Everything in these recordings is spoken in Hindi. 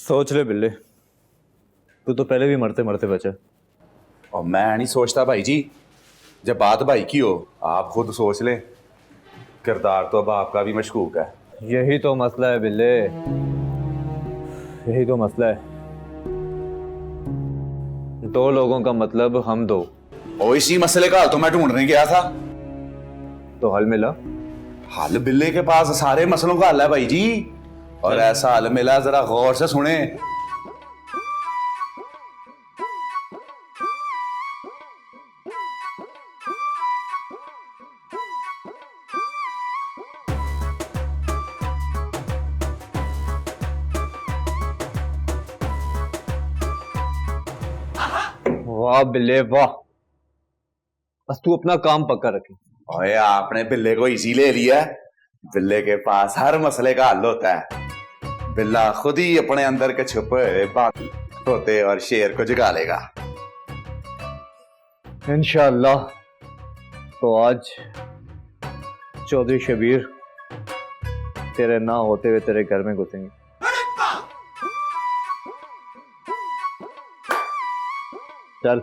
सोच ले बिल्ले, तू तो पहले भी मरते मरते बचा। और मैं नहीं सोचता भाई जी, जब बात भाई की हो आप खुद सोच लें। किरदार तो अब आपका भी मशकूक है। यही तो मसला है बिल्ले, यही तो मसला है। दो लोगों का मतलब हम दो। और इसी मसले का हल तो मैं ढूंढने गया था। तो हल मिला? हल बिल्ले के पास सारे मसलों का हल है भाई जी, और ऐसा हल मिला, जरा गौर से सुने। वाह बिल्ले वाह, बस तू अपना काम पक्का रखे। ओए आपने बिल्ले को इजी ले लिया है। बिल्ले के पास हर मसले का हल होता है। बिल्ला खुद ही अपने अंदर के छुपे बात तोते और शेर को जगा लेगा इंशाअल्लाह। तो आज चौधरी शबीर तेरे ना होते हुए तेरे घर में घुसेंगे। चल।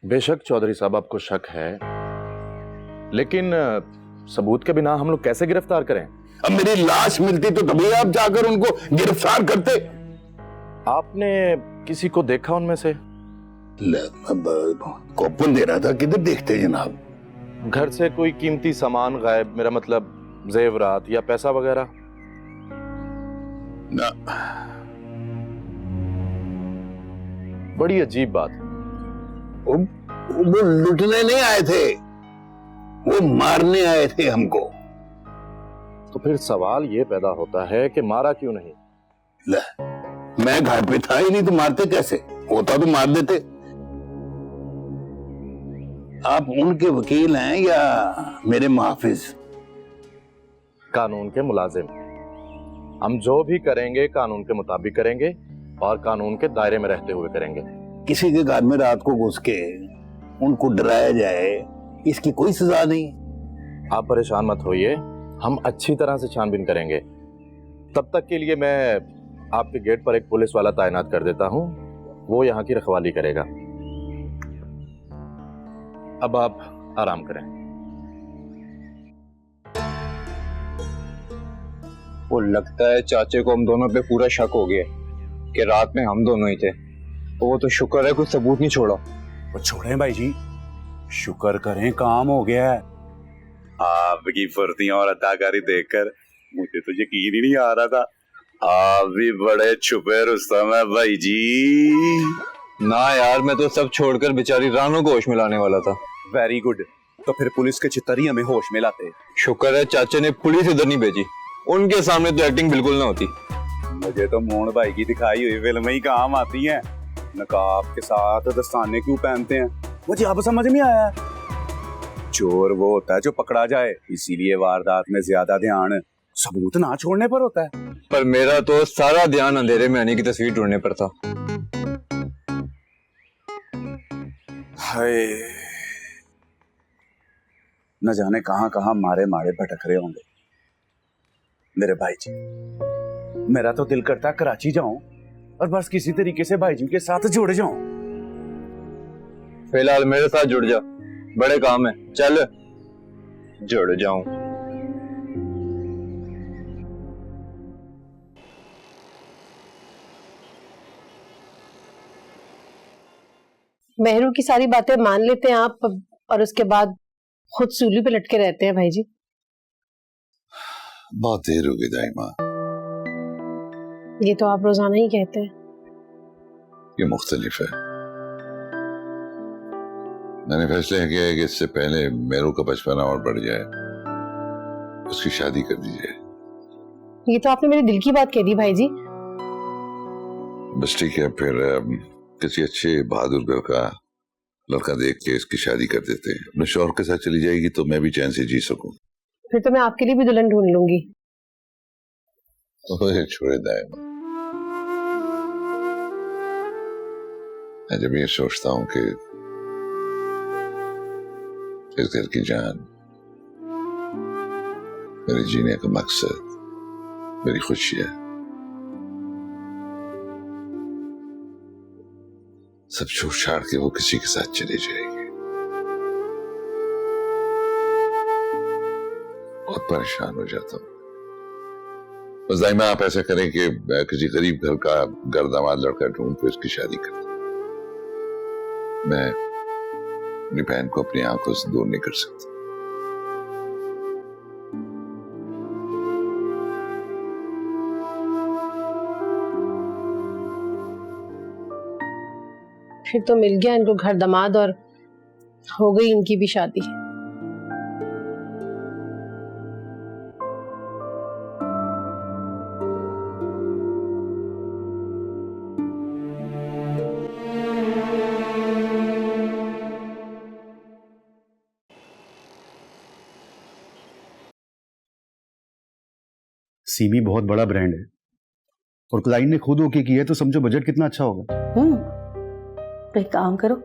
बेशक चौधरी साहब आपको शक है, लेकिन सबूत के बिना हम लोग कैसे गिरफ्तार करें? अब मेरी लाश मिलती तो तभी आप जाकर उनको गिरफ्तार करते। आपने किसी को देखा उनमें से? कॉपन दे रहा था, किधर देखते हैं जनाब? घर से कोई कीमती सामान गायब, मेरा मतलब जेवरात या पैसा वगैरह? ना। बड़ी अजीब बात है। वो लुटने नहीं आए थे, वो मारने आए थे हमको। तो फिर सवाल ये पैदा होता है कि मारा क्यों नहीं? मैं घर पे था ही नहीं तो मारते कैसे? होता तो मार देते। आप उनके वकील हैं या मेरे मुहाफिज? कानून के मुलाजिम। हम जो भी करेंगे कानून के मुताबिक करेंगे और कानून के दायरे में रहते हुए करेंगे। किसी के घर में रात को घुस के उनको डराया जाए, इसकी कोई सजा नहीं। आप परेशान मत होइए, हम अच्छी तरह से छानबीन करेंगे। तब तक के लिए मैं आपके गेट पर एक पुलिस वाला तैनात कर देता हूं, वो यहाँ की रखवाली करेगा। अब आप आराम करें। वो लगता है चाचे को हम दोनों पे पूरा शक हो गया कि रात में हम दोनों ही थे। तो वो तो शुक्र है कुछ सबूत नहीं छोड़ा। वो छोड़ें भाई जी, शुक्र करें काम हो गया है। आपकी फुर्तियां और अदाकारी देखकर मुझे तो यकीन ही नहीं आ रहा था। आप भी बड़े छुपे रुस्तम है भाई जी। ना यार, मैं तो सब छोड़कर बेचारी रानू को होश में लाने वाला था। वेरी गुड, तो फिर पुलिस के चित्तरी हमें होश में लाते। शुक्र है चाचे ने पुलिस इधर नहीं भेजी, उनके सामने तो एक्टिंग बिल्कुल ना होती। मुझे तो मोहन भाई की दिखाई हुई फिल्म ही काम आती हैं। नकाब के साथ दस्ताने क्यों पहनते हैं? मुझे अब समझ में आया। चोर वो होता है जो पकड़ा जाए, इसीलिए वारदात में ज्यादा ध्यान सबूत ना छोड़ने पर होता है। पर मेरा तो सारा ध्यान अंधेरे में आने की तस्वीर ढूंढने पर था। हाय, न जाने कहां कहां मारे मारे भटक रहे होंगे मेरे भाई जी। मेरा तो दिल करता कराची जाऊं और बस किसी तरीके से भाई जी के साथ जुड़ जाऊं। फिलहाल मेरे साथ जुड़ जा, बड़े काम है, चल जुड़ जाऊं। मेहरू की सारी बातें मान लेते हैं आप, और उसके बाद खुद सूली पे लटके रहते हैं भाई जी। बहुत देर हो गई दाइमा। ये तो आप रोजाना ही कहते हैं। ये मुख्तलिफ है। मैंने फैसला किया है कि इससे पहले मेरू का बचपना और बढ़ जाए, उसकी शादी कर दी जाए। ये तो आपने मेरे दिल की बात कह दी भाई जी। बस ठीक है, फिर किसी अच्छे बहादुर घर का लड़का देख के इसकी शादी कर देते हैं। अपने शौहर के साथ चली जाएगी तो मैं भी चैन से जी सकूं। फिर तो मैं आपके लिए भी दुल्हन ढूंढ लूंगी। ओए छोड़े दाइमा, मैं जब ये सोचता हूं कि इस घर की जान, मेरे जीने का मकसद, मेरी खुशियां सब छोड़ छाड़ के वो किसी के साथ चली जाएगी, बहुत परेशान हो जाता हूं। बस दाइमा आप ऐसा करें कि किसी गरीब घर का गर्दामाद लड़का ढूंढ के उसकी शादी कर दें। मैं अपनी बहन को अपनी आंखों से दूर नहीं कर सकता। फिर तो मिल गया इनको घर दामाद और हो गई इनकी भी शादी। सीमी बहुत बड़ा ब्रांड है और क्लाइंट ने खुद ओके किया है, तो समझो बजट कितना अच्छा होगा। तो एक काम करो,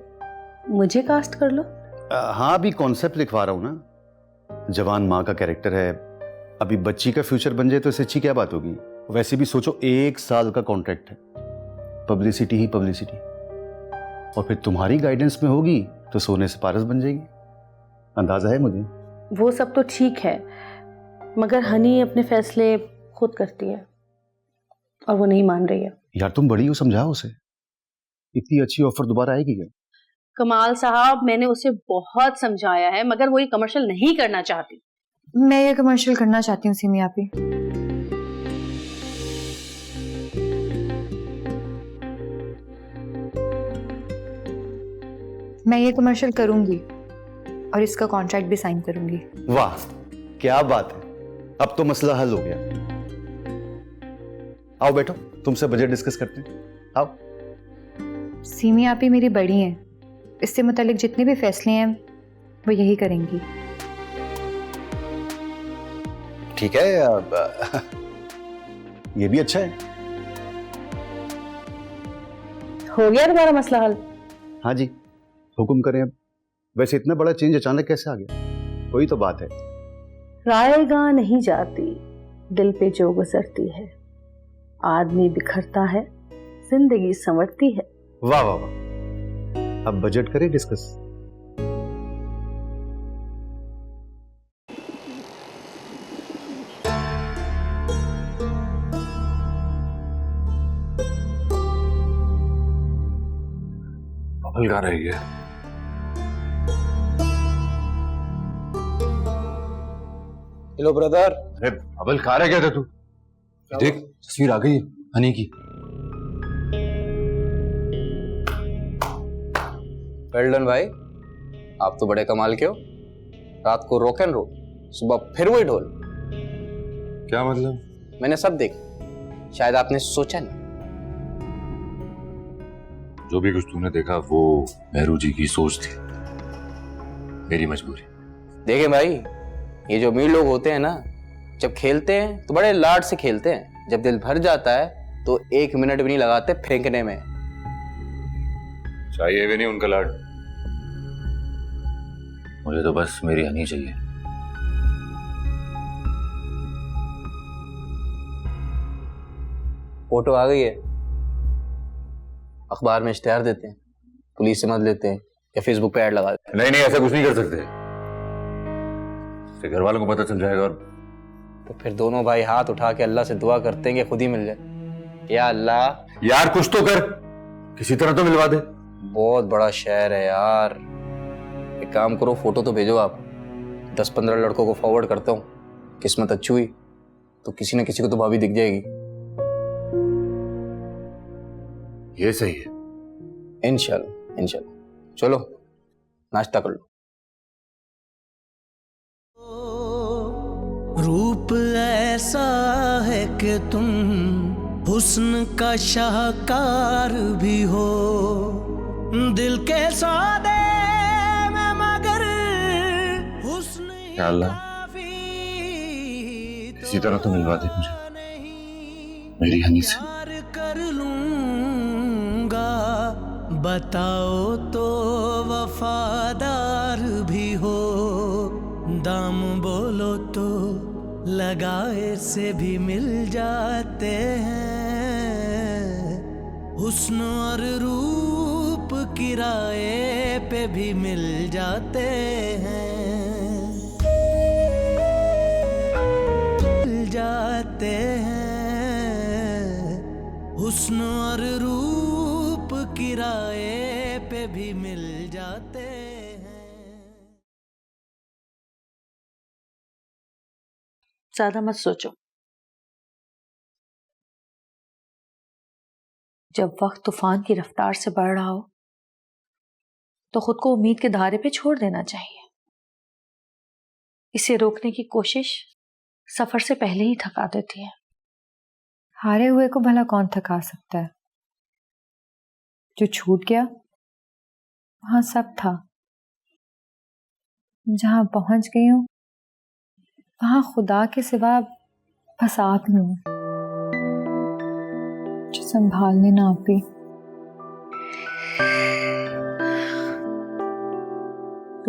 मुझे कास्ट कर लो। हाँ, अभी कॉन्सेप्ट लिखवा रहा हूँ ना। जवान माँ का कैरेक्टर है, अभी बच्ची का फ्यूचर बन जाए तो इससे अच्छी क्या बात होगी। वैसे भी सोचो 1 साल का कॉन्ट्रैक्ट है, पब्लिसिटी ही पब्लिसिटी, और फिर तुम्हारी गाइडेंस में होगी तो सोने से पारस बन जाएगी। अंदाजा है मुझे। वो सब तो ठीक है, मगर हनी अपने फैसले खुद करती है और वो नहीं मान रही है। यार तुम बड़ी हो, समझाओ उसे। इतनी अच्छी ऑफर दोबारा आएगी क्या? कमाल साहब, मैंने उसे बहुत समझाया है, मगर वो ये कमर्शियल नहीं करना चाहती। मैं ये कमर्शियल करना चाहती हूँ सिमी आपी। मैं ये कमर्शियल करूंगी और इसका कॉन्ट्रैक्ट भी साइन करूंगी। वाह क्या बात है, अब तो मसला हल हो गया। आओ बैठो, तुमसे बजट डिस्कस करते हैं। आओ। सीमी आपी मेरी बड़ी हैं, इससे मुतालिक जितने भी फैसले हैं वो यही करेंगी। ठीक है, अब ये भी अच्छा है। हो गया तुम्हारा मसला हल? हाँ जी, हुक्म करें। अब वैसे इतना बड़ा चेंज अचानक कैसे आ गया? कोई तो बात है। रायगा नहीं जाती, दिल पे जो गुजरती है। आदमी बिखरता है, जिंदगी संवरती है। वाह वाह वाह। अब बजट करें डिस्कस। बबल गा रही है। Hello brother. अरे बबल खा रहे क्या था तू? देख तस्वीर आ गई है हनी की। वेल डन भाई, आप तो बड़े कमाल के हो। रात को रॉक एंड रोल, सुबह फिर वही ढोल। क्या मतलब? मैंने सब देखा, शायद आपने सोचा नहीं। जो भी कुछ तूने देखा वो मेहरू जी की सोच थी। मेरी मजबूरी। देखें भाई, ये जो अमीर लोग होते हैं ना, जब खेलते हैं तो बड़े लाड से खेलते हैं, जब दिल भर जाता है तो 1 मिनट भी नहीं लगाते फेंकने में। चाहिए भी नहीं उनका लाड, मुझे तो बस मेरी हनी चाहिए। फोटो आ गई है, अखबार में इश्तेहार देते हैं, पुलिस से मदद लेते हैं या फेसबुक पे ऐड लगा देते हैं। नहीं नहीं, ऐसा कुछ नहीं कर सकते, फिर घर वालों को पता चल जाएगा और तो फिर दोनों भाई हाथ उठा के अल्लाह से दुआ करते हैं कि खुद ही मिल जाए। या अल्लाह यार कुछ तो कर, किसी तरह तो मिलवा दे। बहुत बड़ा शहर है यार, एक काम करो, फोटो तो भेजो आप, 10-15 लड़कों को फॉरवर्ड करता हूँ, किस्मत अच्छी हुई तो किसी न किसी को तो भाभी दिख जाएगी। ये सही है। इंशाल्लाह इंशाल्लाह। चलो नाश्ता कर लो। रूप ऐसा है कि तुम हुस्न का शाहकार भी हो, दिल के सौदे में मगर हुस्न या अल्लाह, किसी तरह तो मिलवा दे मुझे मेरी हनी से। कर लूंगा, बताओ तो वफादार भी हो, दाम बोलो तो लगाए से भी मिल जाते हैं, हुस्न और रूप किराए पे भी मिल जाते हैं, मिल जाते हैं, हुस्न और रूप किराए पे भी मिल जाते हैं। ज्यादा मत सोचो, जब वक्त तूफान की रफ्तार से बढ़ रहा हो तो खुद को उम्मीद के धारे पे छोड़ देना चाहिए। इसे रोकने की कोशिश सफर से पहले ही थका देती है। हारे हुए को भला कौन थका सकता है? जो छूट गया वहां सब था, जहां पहुंच गई हूं वहां खुदा के सिवा बस आप ही हूं जो संभालने ना आप भी।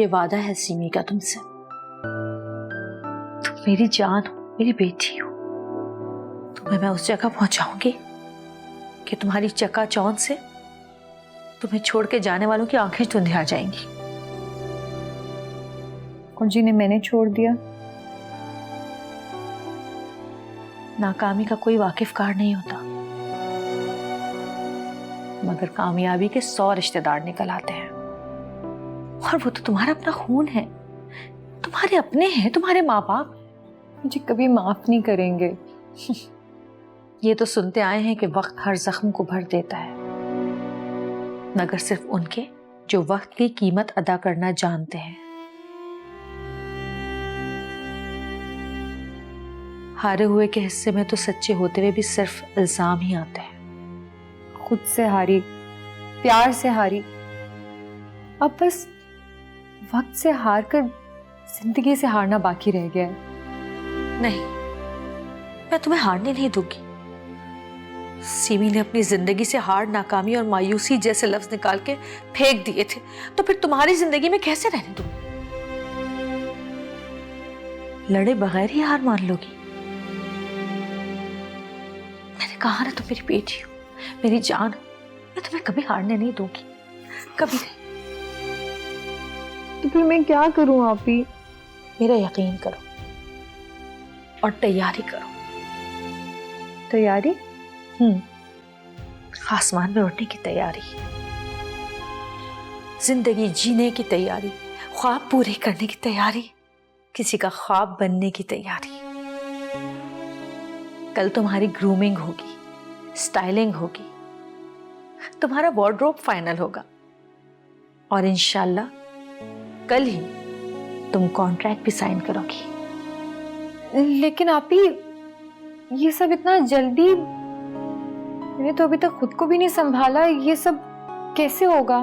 ये वादा है सीमी का तुमसे, तुम मेरी जान हो, मेरी बेटी हो, तुम्हें मैं उस जगह पहुंचाऊंगी कि तुम्हारी चकाचौंध से तुम्हें छोड़ के जाने वालों की आंखें धुंधी आ जाएंगी। और जिन्हें मैंने छोड़ दिया, नाकामी का कोई वाकिफकार नहीं होता, मगर कामयाबी के 100 रिश्तेदार निकल आते हैं, और वो तो तुम्हारा अपना खून है, तुम्हारे अपने हैं, तुम्हारे माँ बाप मुझे कभी माफ नहीं करेंगे। ये तो सुनते आए हैं कि वक्त हर जख्म को भर देता है, मगर सिर्फ उनके जो वक्त की कीमत अदा करना जानते हैं। हारे हुए के हिस्से में तो सच्चे होते हुए भी सिर्फ इल्जाम ही आते हैं। खुद से हारी, प्यार से हारी, अब बस वक्त से हार कर जिंदगी से हारना बाकी रह गया है। नहीं, मैं तुम्हें हारने नहीं दूंगी। सीमी ने अपनी जिंदगी से हार, नाकामी और मायूसी जैसे लफ्ज निकाल के फेंक दिए थे, तो फिर तुम्हारी जिंदगी में कैसे रहने दूंगी? लड़े बगैर ही हार मान लोगी? मैंने कहा ना, तुम मेरी बेटी हो, मेरी जान हो, मैं तुम्हें कभी हारने नहीं दूंगी, कभी नहीं। तो फिर मैं क्या करूं आप ही? मेरा यकीन करो और तैयारी करो। तैयारी? आसमान में उड़ने की तैयारी, जिंदगी जीने की तैयारी, ख्वाब पूरे करने की तैयारी, किसी का ख्वाब बनने की तैयारी। कल तुम्हारी ग्रूमिंग होगी, स्टाइलिंग होगी, तुम्हारा वार्डरोब फाइनल होगा, और इंशाल्लाह कल ही तुम कॉन्ट्रैक्ट भी साइन करोगी। लेकिन आप ही, ये सब इतना जल्दी? मैंने तो अभी तक खुद को भी नहीं संभाला, ये सब कैसे होगा?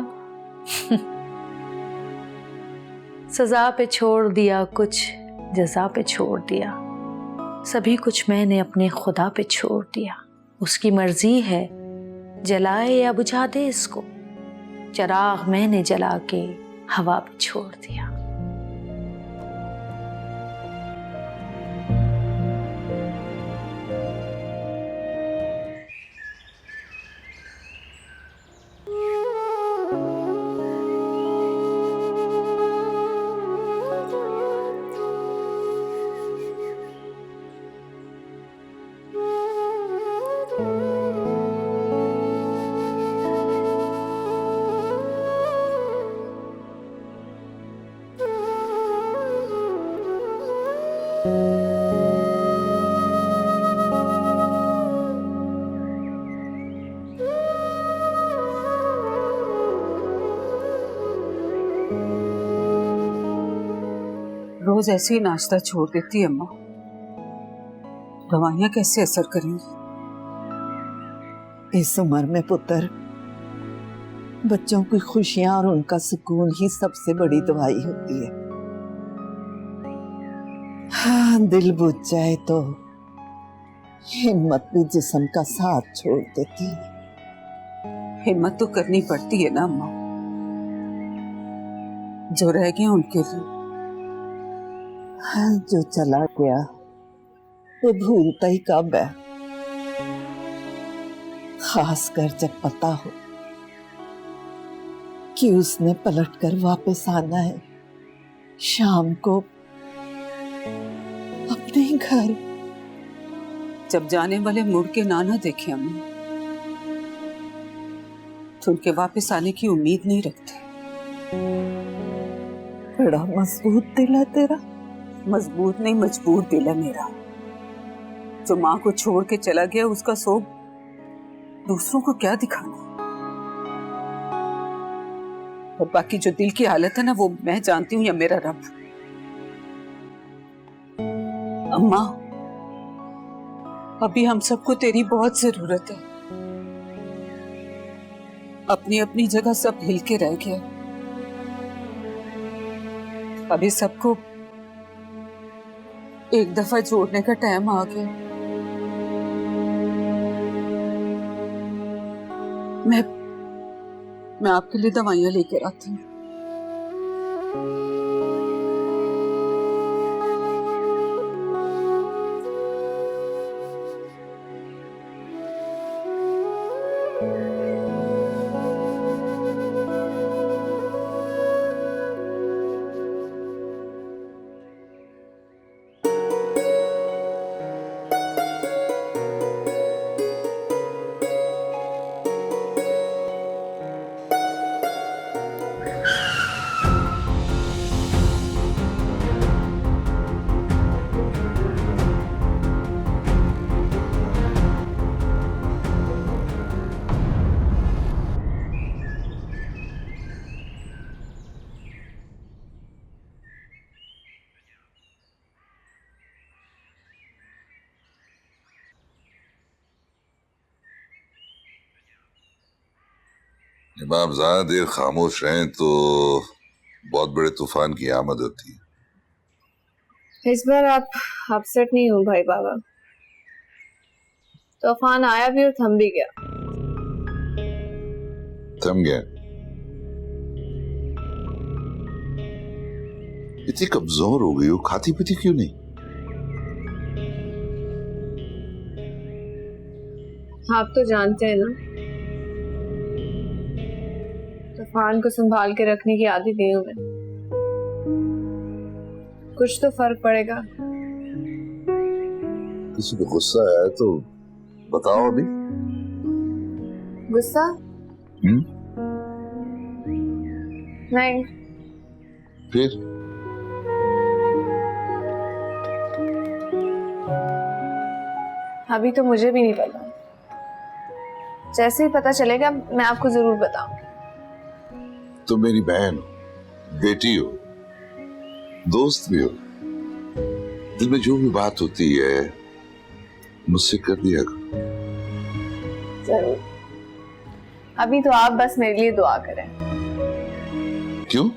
सजा पे छोड़ दिया कुछ, जजा पे छोड़ दिया, सभी कुछ मैंने अपने खुदा पे छोड़ दिया। उसकी मर्जी है जलाए या बुझा दे इसको, चिराग मैंने जला के हवा पे छोड़ दिया। रोज ऐसे ही नाश्ता छोड़ देती है अम्मा, दवाइयां कैसे असर करेंगी? इस उम्र में पुत्र, बच्चों की खुशियां और उनका सुकून ही सबसे बड़ी दवाई होती है। हाँ, दिल बुझ जाए तो हिम्मत भी जिस्म का साथ छोड़ देती है। हिम्मत तो करनी पड़ती है ना अम्मा, जो रह गया उनके लिए। हाँ, जो चला गया वो भूलता ही कब है, खास कर जब पता हो कि उसने पलटकर वापस आना है शाम को अपने घर। जब जाने वाले मुड़ के ना देखे अम्मा, तो उनके वापस आने की उम्मीद नहीं रखते। बड़ा मजबूत दिल है तेरा। मजबूत नहीं, मजबूर दिल है मेरा। जो माँ को छोड़ के चला गया, उसका शोक दूसरों को क्या दिखाना। और बाकी जो दिल की हालत है ना, वो मैं जानती हूँ या मेरा रब। अम्मा, अभी हम सबको तेरी बहुत जरूरत है। अपनी अपनी जगह सब हिल के रह गया। अभी सबको एक दफा जोड़ने का टाइम आ गया। मैं आपके लिए दवाइयां लेकर आती हूँ। जब आप ज्यादा देर खामोश रहें तो बहुत बड़े तूफान की आमद होती है। इस बार आप अपसेट नहीं हो भाई बाबा। तूफान आया भी और थम भी गया। थम गया? इतनी कमजोर हो गई हो, खाती पीती क्यों नहीं? आप तो जानते हैं ना, तूफान को संभाल के रखने की आदत नहीं हूं मैं। कुछ तो फर्क पड़ेगा। किसी को गुस्सा आया तो बताओ अभी। गुस्सा? नहीं। फिर अभी तो मुझे भी नहीं पता। जैसे ही पता चलेगा मैं आपको जरूर बताऊंगी। तुम मेरी बहन हो, बेटी हो, दोस्त भी हो। दिल में जो भी बात होती है मुझसे कर दिया करो। जरूर। अभी तो आप बस मेरे लिए दुआ करें। क्यों?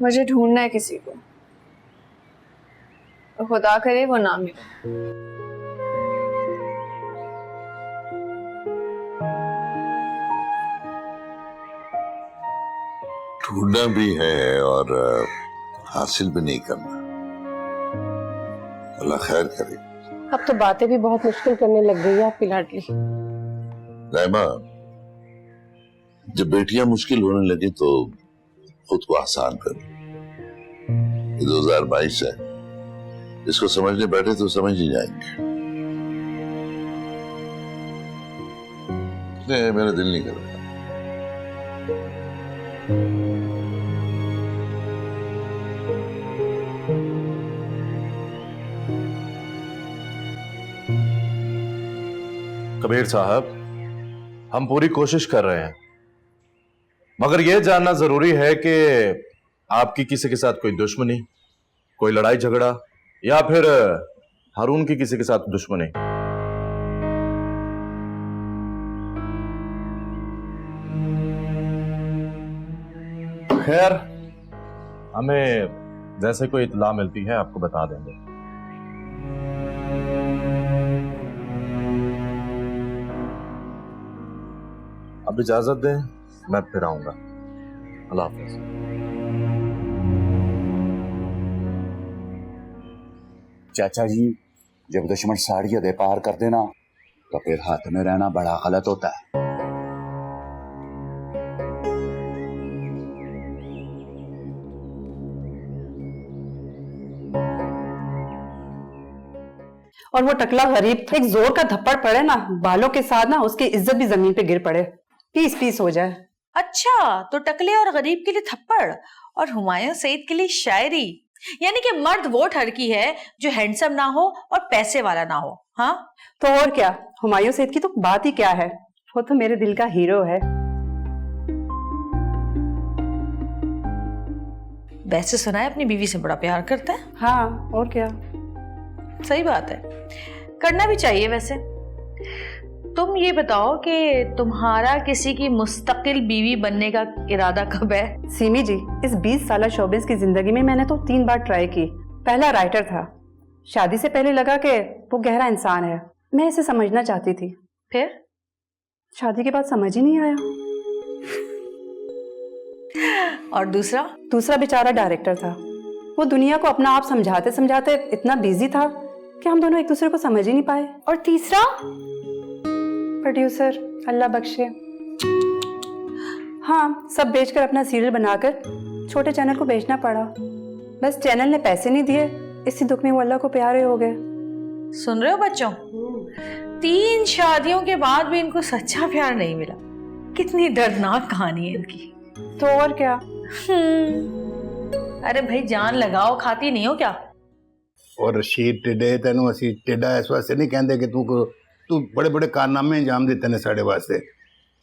मुझे ढूंढना है किसी को, तो खुदा करे वो ना मिले। ढूंढना भी है और हासिल भी नहीं करना। अल्लाह खैर करे। अब तो बातें भी बहुत मुश्किल करने लग गई है आपकी लाडली। रायमा, जब बेटियां मुश्किल होने लगी तो खुद को आसान कर। ये 2022 है, इसको समझने बैठे तो समझ ही जाएंगे। नहीं, मेरा दिल नहीं कर रहा। कबीर साहब, हम पूरी कोशिश कर रहे हैं, मगर यह जानना जरूरी है कि आपकी किसी के साथ कोई दुश्मनी, कोई लड़ाई झगड़ा या फिर हारून की किसी के साथ दुश्मनी। खैर, हमें जैसे कोई इत्तला मिलती है आपको बता देंगे। अब इजाजत दें, मैं फिर आऊंगा। अल्लाह हाफिज। चाचा जी, जब दुश्मन साड़ी दे पार कर देना तो फिर हाथ में रहना बड़ा गलत होता है। और वो टकला गरीब था, एक जोर का थप्पड़ पड़े ना बालों के साथ ना, उसकी इज्जत भी जमीन पे गिर पड़े, पीस पीस हो जाए। अच्छा, तो टकले और गरीब के लिए थप्पड़ और हुमायूं सईद के लिए शायरी। यानी कि मर्द वो ठरकी है जो हैंडसम ना हो और पैसे वाला ना हो। हाँ, तो और क्या, हुमायूं सईद की तो बात ही क्या है, वो तो मेरे दिल का हीरो है। वैसे सुना है अपनी बीवी से बड़ा प्यार करता है। हाँ, और क्या, सही बात है, करना भी चाहिए। वैसे तुम ये बताओ कि तुम्हारा किसी की मुस्तकिल बीवी बनने का इरादा कब है? सीमी जी, इस 20 साल शोबिस की जिंदगी में मैंने तो 3 बार ट्राई की। पहला राइटर था, शादी से पहले लगा कि वो गहरा इंसान है, मैं इसे समझना चाहती थी। फिर शादी के बाद समझ ही नहीं आया। और दूसरा बेचारा डायरेक्टर था, वो दुनिया को अपना आप समझाते समझाते इतना बिजी था कि हम दोनों एक दूसरे को समझ ही नहीं पाए। और तीसरा प्रोड्यूसर, अल्लाह बख्शे। हाँ, सब बेचकर अपना सीरियल बनाकर छोटे चैनल को बेचना पड़ा। बस चैनल ने पैसे नहीं दिए, इसी दुख में वो अल्लाह को प्यारे हो गए। सुन रहे हो बच्चों, 3 शादियों के बाद भी इनको सच्चा प्यार नहीं मिला। कितनी दर्दनाक कहानी है इनकी। तो और क्या। अरे भाई, जान लगाओ, खाती नहीं हो क्या? और रशीद टिडे, तेनों असी टिडा इस वास्ते नहीं कहते कि तू बड़े बड़े कारनामे अंजाम देते ने साढ़े वास्ते।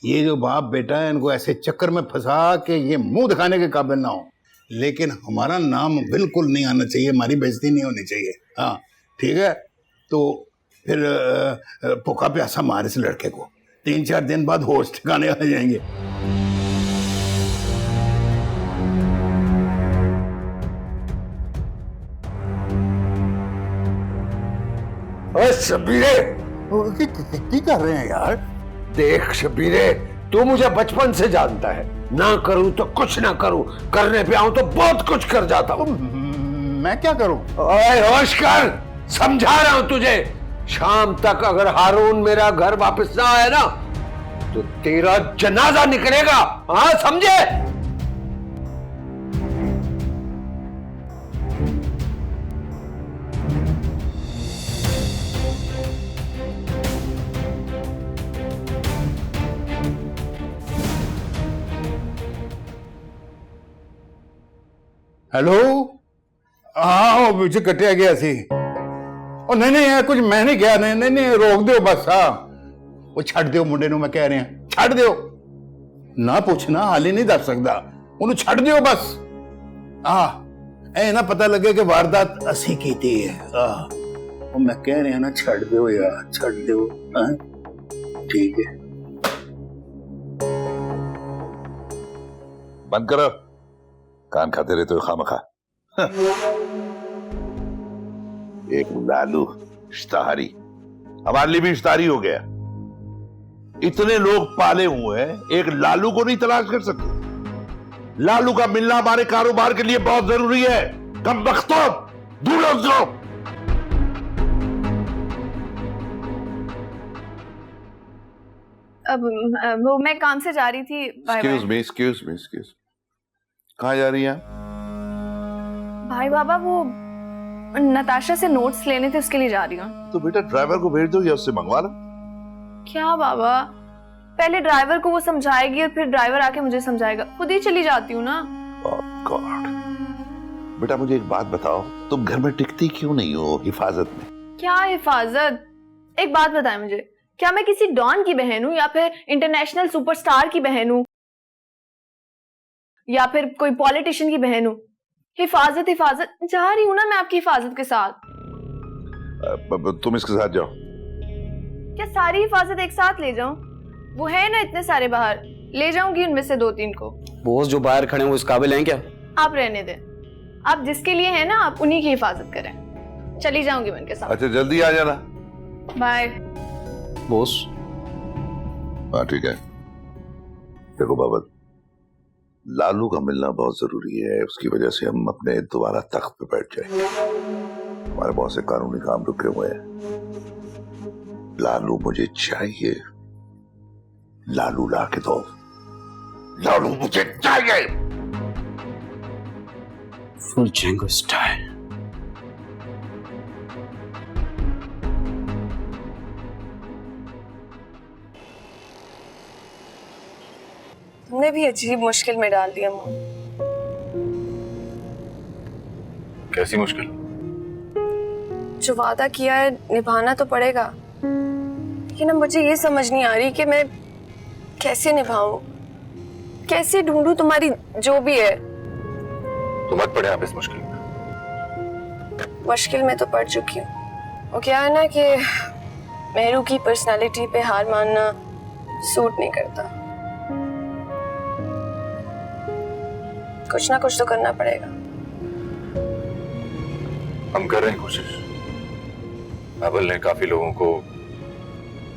ये जो बाप बेटा है, इनको ऐसे चक्कर में फंसा के ये मुंह दिखाने के काबिल ना हो। लेकिन हमारा नाम बिल्कुल नहीं आना चाहिए, हमारी बेइज्जती नहीं होनी चाहिए। हाँ ठीक है, तो फिर भूखा प्यासा मार इस लड़के को, 3-4 दिन बाद होश ठिकाने आ जाएंगे। शबीरे, की कर रहे हैं यार? देख शबीरे, तू मुझे बचपन से जानता है, ना करूं तो कुछ ना करूं, करने पे आऊं तो बहुत कुछ कर जाता हूं। मैं क्या करूं? ओए होश कर, समझा रहा हूं तुझे। शाम तक अगर हारून मेरा घर वापस ना आया ना तो तेरा जनाजा निकलेगा। हाँ समझे? हेलो, हाँ मुझे कटिया गया सी। ओ नहीं यार, कुछ मैं नहीं गया। नहीं रोक दो बस। हाँ वो छड़ दो मुंडे नूं, मैं कह रहा छड़ दो ना, पूछना हाल ही नहीं दस सकता, उन्हें छड़ दो बस। ए ना पता लगे कि वारदात असी कीती है। वो मैं कह रहा ना, छड़ दो यार, छड़ दो। ठीक है, बंद करो। कान खाते रहते हो खामखा। एक लालू इश्ताहारी हमारे लिए भी इश्ताहारी हो गया। इतने लोग पाले हुए हैं, एक लालू को नहीं तलाश कर सकते? लालू का मिलना हमारे कारोबार के लिए बहुत जरूरी है। कम बख्तों, ढूंढो उसको। अब वो मैं काम से जा रही थी। Excuse me. कहाँ जा रही हैं? भाई बाबा वो नताशा से नोट्स लेने थे, उसके लिए जा रही हूँ। तो बेटा ड्राइवर को भेज दो या उससे मंगवा लो। क्या बाबा, पहले ड्राइवर को वो समझाएगी और फिर ड्राइवर आके मुझे समझाएगा, खुद ही चली जाती हूँ ना। गॉड। बेटा मुझे एक बात बताओ, तुम घर में टिकती क्यों नहीं हो हिफाजत में? क्या हिफाजत? एक बात बताएं मुझे, क्या मैं किसी डॉन की बहन हूँ या फिर इंटरनेशनल सुपरस्टार की बहन हूँ या फिर कोई पॉलिटिशियन की बहन हूँ? हिफाजत जा रही हूँ ना मैं आपकी हिफाजत के साथ। तुम इसके साथ जाओ। क्या सारी हिफाजत एक साथ ले जाऊं? वो है ना इतने सारे बाहर, ले जाऊंगी उनमें से 2-3 को। बॉस जो बाहर खड़े हैं वो इस काबिल हैं क्या? आप रहने दें, आप जिसके लिए है ना आप उन्हीं की हिफाजत करें। चली जाऊंगी मैं उनके साथ। अच्छा जल्दी आ जाना। Bye boss. हाँ ठीक है। देखो बाबा, लालू का मिलना बहुत जरूरी है, उसकी वजह से हम अपने दोबारा तख्त पे बैठ जाएंगे। हमारे बहुत से कानूनी काम रुके हुए हैं। लालू मुझे चाहिए, लालू ला के दो। लालू मुझे चाहिए। Full Django style. तुमने भी अजीब मुश्किल में डाल दिया मुझे। कैसी मुश्किल? जो वादा किया है निभाना तो पड़ेगा, लेकिन अब मुझे ये समझ नहीं आ रही कि मैं कैसे निभाऊं, कैसे ढूंढूं तुम्हारी जो भी है। तो मत पड़े आप इस मुश्किल में। मुश्किल में तो पड़ चुकी हूँ। वो क्या है ना कि मेहरू की पर्सनालिटी पे हार मानना सूट नहीं करता। कुछ ना कुछ तो करना पड़ेगा। हम कर रहे हैं कोशिश। अबल ने काफी लोगों को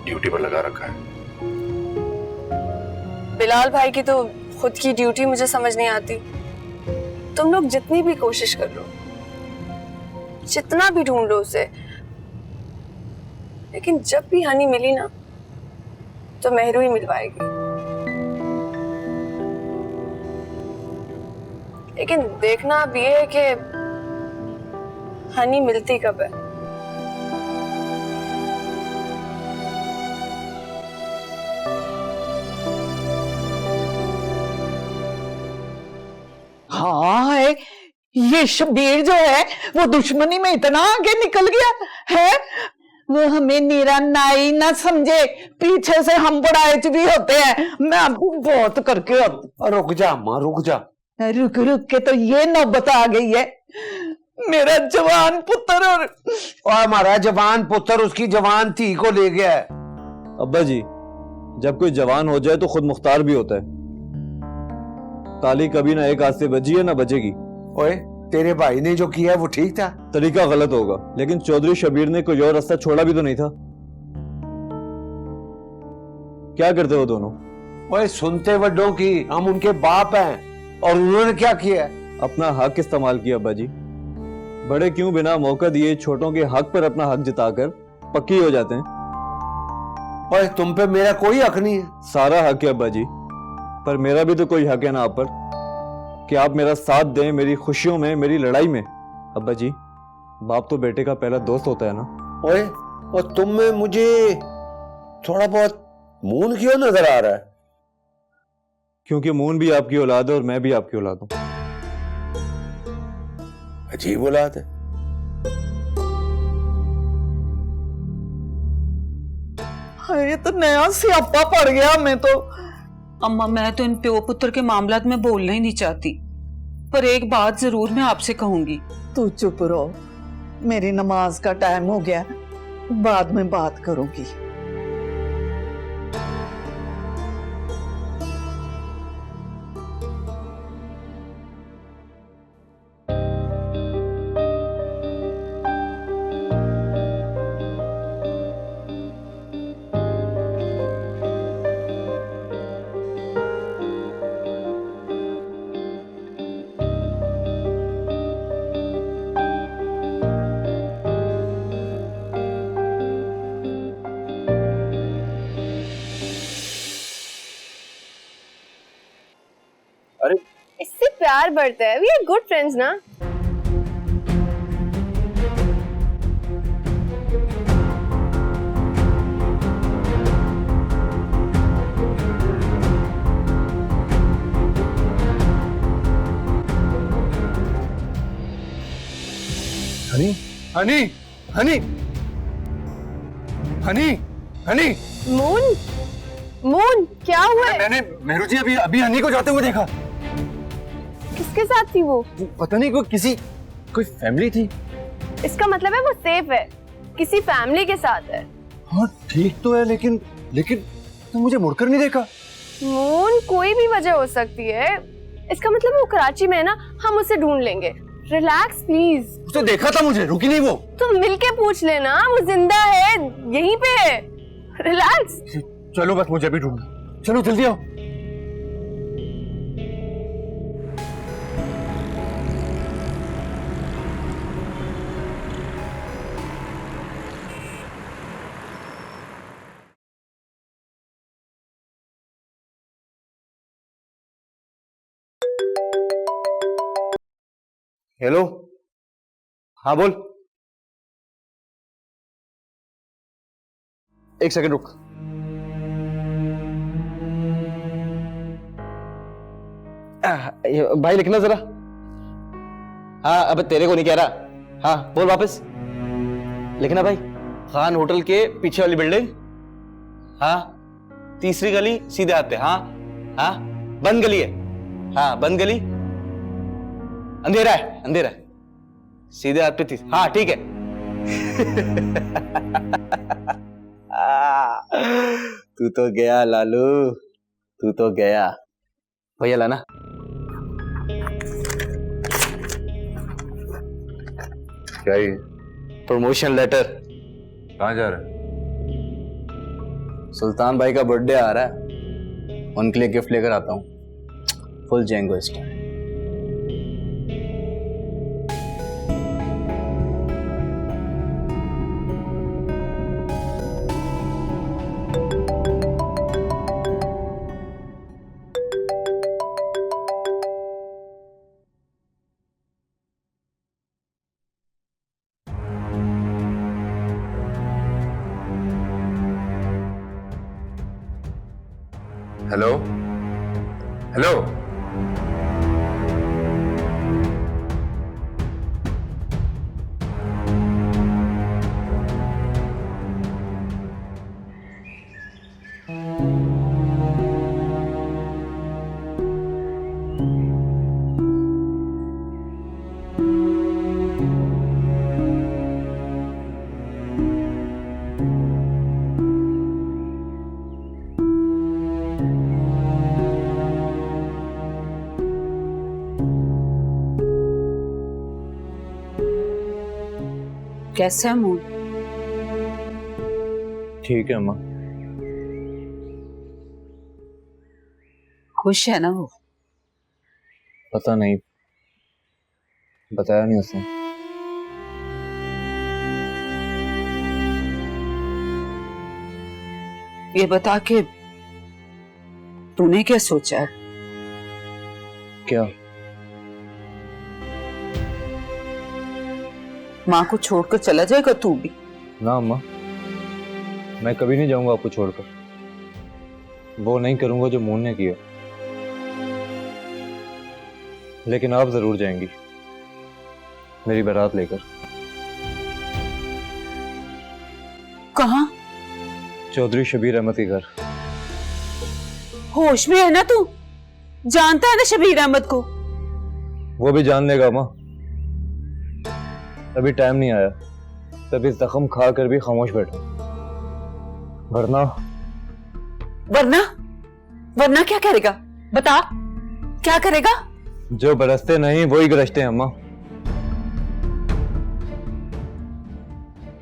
ड्यूटी पर लगा रखा है। बिलाल भाई की तो खुद की ड्यूटी मुझे समझ नहीं आती। तुम लोग जितनी भी कोशिश कर लो, जितना भी ढूंढ लो उसे, लेकिन जब भी हनी मिली ना तो मेहरू ही मिलवाएगी। लेकिन देखना अब ये है कि हनी मिलती कब है। हाँ है, ये शबीर जो है वो दुश्मनी में इतना आगे निकल गया है, वो हमें नीरा नाई ना समझे, पीछे से हम बड़ाइच भी होते हैं। मैं आपको बहुत करके रुक जा अम्मा, रुक जा। रुक के तो ये नौबत आ गई है। मेरा जवान पुत्र और हमारा जवान पुत्र उसकी जवान धी को ले गया है। अब्बा जी, जब कोई जवान हो जाए तो खुद मुख्तार भी होता है। ताली कभी ना एक हाथ से बजी है ना बजेगी। ओए, तेरे भाई ने जो किया है वो ठीक था? तरीका गलत होगा, लेकिन चौधरी शबीर ने कोई और रास्ता छोड़ा भी तो नहीं था। क्या करते हो दोनों? ओए, सुनते वड्डों की, हम उनके बाप हैं। और उन्होंने क्या किया? अपना हक इस्तेमाल किया अब्बा जी। बड़े क्यों बिना मौका दिए छोटों के हक पर अपना हक जताकर पक्की हो जाते हैं। ओए, तुम पे मेरा कोई हक नहीं है। सारा हक है अब्बा जी, पर मेरा भी तो कोई हक है ना आप पर, कि आप मेरा साथ दें मेरी खुशियों में, मेरी लड़ाई में। अब्बा जी, बाप तो बेटे का पहला दोस्त होता है ना। ओए, और तुम में मुझे थोड़ा बहुत मून क्यों नजर आ रहा है? क्योंकि मून भी आपकी औलाद है और मैं भी आपकी औलाद हूं। अजीब औलाद है। ये तो नया सियापा पड़ गया हमें तो। अम्मा, मैं तो इन प्यो पुत्र के मामलात में बोलना ही नहीं चाहती, पर एक बात जरूर मैं आपसे कहूंगी। तू चुप रहो, मेरी नमाज का टाइम हो गया, बाद में बात करूंगी। प्यार बढ़ता है। वी आर गुड फ्रेंड्स ना। हनी हनी हनी हनी हनी मून, मून क्या हुआ है? मैंने मेहरू जी अभी हनी को जाते हुए देखा। किसके साथ थी वो? पता नहीं, कोई फैमिली थी। इसका मतलब है वो सेफ है, किसी फैमिली के साथ है। हाँ ठीक तो है, लेकिन तो मुझे मुड़कर नहीं देखा। मून कोई भी वजह हो सकती है। इसका मतलब वो कराची में है ना, हम उसे ढूंढ लेंगे। Relax please. उसे देखा था मुझे, रुकी नहीं वो। तुम मिलके पूछ लेना, वो जिंदा है, यहीं पे है। रिलैक्स। चलो बस मुझे भी ढूंढना, चलो जल्दी आओ। हेलो, हाँ बोल। एक सेकंड रुक। भाई लिखना जरा। हाँ अब तेरे को नहीं कह रहा। हाँ बोल वापस लिखना भाई। खान होटल के पीछे वाली बिल्डिंग, हाँ 3री गली सीधे आते। हाँ हाँ बंद गली है। हाँ बंद गली, अंधेरा है सीधे हाथ पे थी। हाँ ठीक है। तू तो गया लालू, तू तो गया। भैया लाना। क्या ये? Promotion letter. कहाँ जा रहा है? सुल्तान भाई का बर्थडे आ रहा है, उनके लिए गिफ्ट लेकर आता हूँ। Full Django style. Hello hello, कैसा है मूड? ठीक है अम्मा। खुश है ना वो? पता नहीं, बताया नहीं उसने। ये बता के तूने क्या सोचा है? क्या? माँ को छोड़कर चला जाएगा तू भी? ना अम्मा, मैं कभी नहीं जाऊंगा आपको छोड़कर। वो नहीं करूंगा जो मून ने किया, लेकिन आप जरूर जाएंगी मेरी बारात लेकर। कहाँ? चौधरी शबीर अहमद के घर। होश में है ना तू? जानता है ना शबीर अहमद को? वो भी जान लेगा अम्मा, अभी टाइम नहीं आया। तभी जख्म खा कर भी खामोश बैठा, वरना वरना क्या करेगा? बता, क्या करेगा? जो बरसते नहीं वही गरजते हैं अम्मा।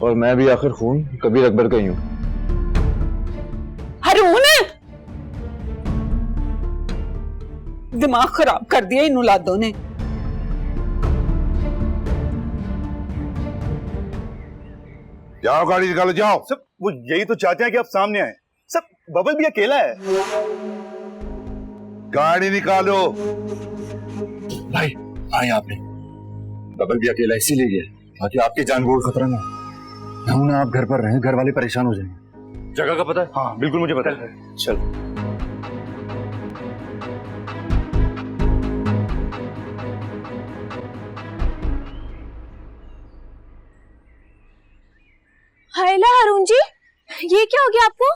और मैं भी आखिर खून कबीर अकबर का ही हूं। हारून, दिमाग खराब कर दिया इन औलादों ने। जाओ गाड़ी निकालो, जाओ। सब वो यही तो चाहते हैं कि आप सामने आए। सब बबल भी अकेला है। गाड़ी निकालो। भाई आपने बबल भी अकेला इसीलिए गया ताकि आपकी जान को खतरा ना हो ना। आप घर पर रहें, घर वाले परेशान हो जाएंगे। जगह का पता है? हाँ बिल्कुल मुझे पता है। चल हायला अरुण जी, ये क्या हो गया आपको?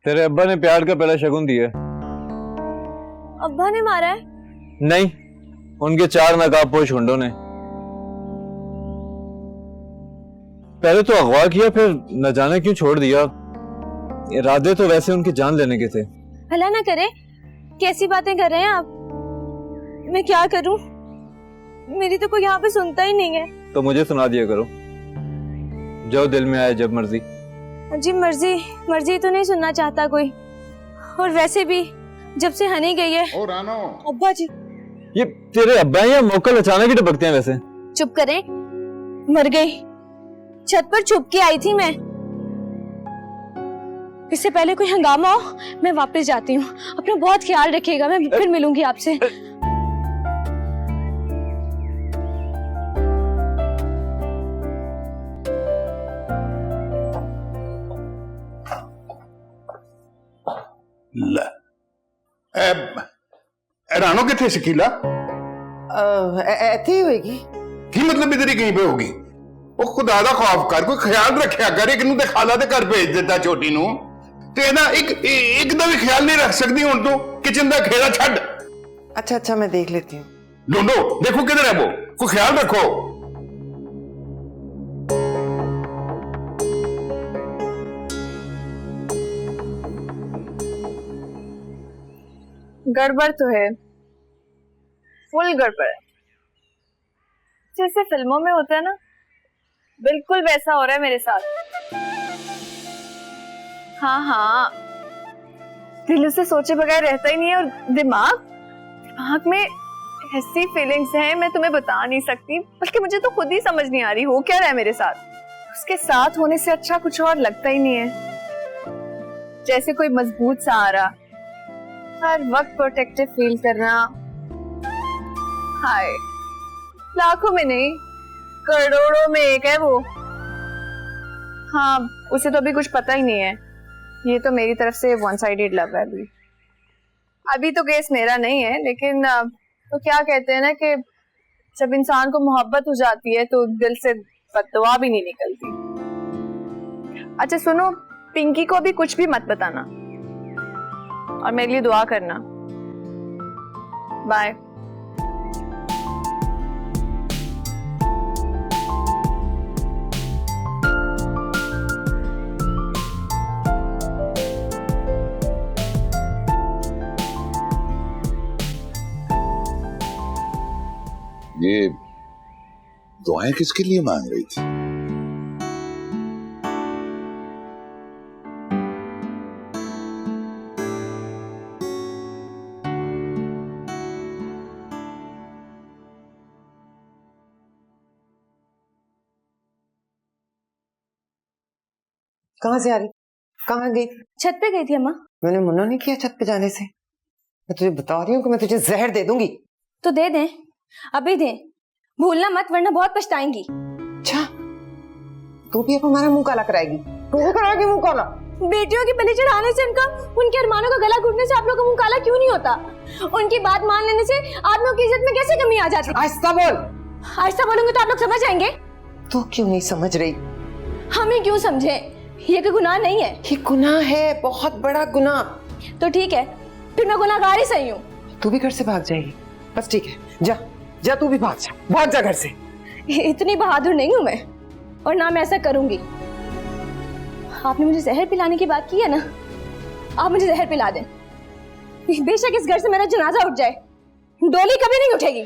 तेरे अब्बा ने प्यार का पहला शगुन दिया। अब्बा ने मारा है? नहीं, उनके 4 नकाबपोश हुंडों ने। पहले तो अगवा किया, फिर न जाने क्यों छोड़ दिया। इरादे तो वैसे उनकी जान लेने के थे। भला ना करे, कैसी बातें कर रहे हैं आप? मैं क्या करूं? मेरी तो कोई यहाँ पे सुनता ही नहीं है। तो मुझे सुना दिया करो, जो दिल में आए जब मर्जी। जी मर्जी तो नहीं सुनना चाहता कोई। और वैसे भी जब से हनी गई है। ओ रानो। अब्बा जी। ये तेरे अब्बा हैं या मौकल अचानक ही टपकते हैं वैसे? चुप करें, मर गई। छत पर छुप के आई थी मैं। इससे पहले कोई हंगामा हो, मैं वापस जाती हूँ। अपना बहुत ख्याल रखिएगा, मैं फिर मिलूंगी आपसे। रानो किथे शकीला? ऐसी होगी की मतलब इधर ही कहीं पे होगी? वो खुदा दा खौफ कर, कोई ख्याल रखिया कर। एक नूं ते खाला दे घर भेज देता छोटी नूं, ते ना एक दा भी ख्याल नहीं रख सकती हुण तू। किचन दा खेड़ा छड्ड। अच्छा मैं देख लेती हूँ। ढूंढो, देखो किधर है वो, कोई ख्याल रखो। गड़बड़ तो है, फुल गड़बड़ है। जैसे फिल्मों में होता है ना, बिल्कुल वैसा हो रहा है मेरे साथ। हाँ, दिल उसे सोचे बगैर रहता ही नहीं है। और दिमाग में ऐसी फीलिंग्स हैं, मैं तुम्हें बता नहीं सकती। बल्कि मुझे तो खुद ही समझ नहीं आ रही हो क्या रहा है मेरे साथ। उसके साथ होने से अच्छा कुछ और लगता ही नहीं है। जैसे कोई मजबूत सहारा, हर वक्त प्रोटेक्टिव फील करना। हाय, लाखों में नहीं करोड़ों में एक है वो। हाँ, उसे तो अभी कुछ पता ही नहीं है। ये तो मेरी तरफ से वन साइडेड लव है। अभी तो केस मेरा नहीं है, लेकिन तो क्या कहते हैं ना कि जब इंसान को मोहब्बत हो जाती है तो दिल से बददुआ भी नहीं निकलती। अच्छा सुनो, पिंकी को भी कुछ भी मत बताना और मेरे लिए दुआ करना। बाय। ये दुआएं किसके लिए मांग रही थी? कहाँ से आ रही? कहाँ गई? छत पे गई थी अम्मा। मैंने मना नहीं किया छत पे जाने से। मैं तुझे बता रही हूँ कि मैं तुझे जहर दे दूंगी। तो दे दें, अभी दें, भूलना मत वरना बहुत पछताएंगी। अच्छा, तू भी अब हमारा मुंह काला कराएगी? तू भी कराएगी मुंह काला? बेटियों की बलि चढ़ाने से उनके अरमानों का गला घुटने से आप लोगों का मुंह काला क्यों नहीं होता? उनकी बात मान लेने से आप लोगों की इज्जत में कैसे कमी आ जाती? आहिस्ता बोल। आहिस्ता बोलूंगी तो आप लोग समझ जाएंगे। तू क्यों नहीं समझ रही? हमें क्यों समझे? ये कोई गुनाह नहीं है। ये गुनाह है, बहुत बड़ा गुनाह। तो ठीक है, फिर मैं गुनाहगार ही सही हूँ। तू भी घर से भाग जाएगी? बस ठीक है, जा जा, तू भी भाग जा घर से। इतनी बहादुर नहीं हूँ मैं, और ना मैं ऐसा करूंगी। आपने मुझे जहर पिलाने की बात की है ना, आप मुझे जहर पिला दें। बेशक इस घर से मेरा जनाजा उठ जाए, डोली कभी नहीं उठेगी।